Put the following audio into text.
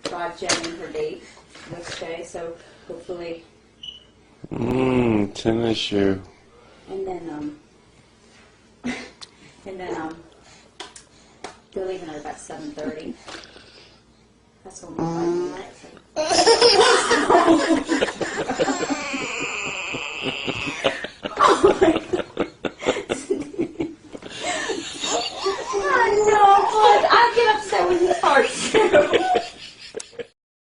brought Jenny her date this day, so hopefully. Tennis shoe. And then they're leaving at about 7:30. That's when we'll find me.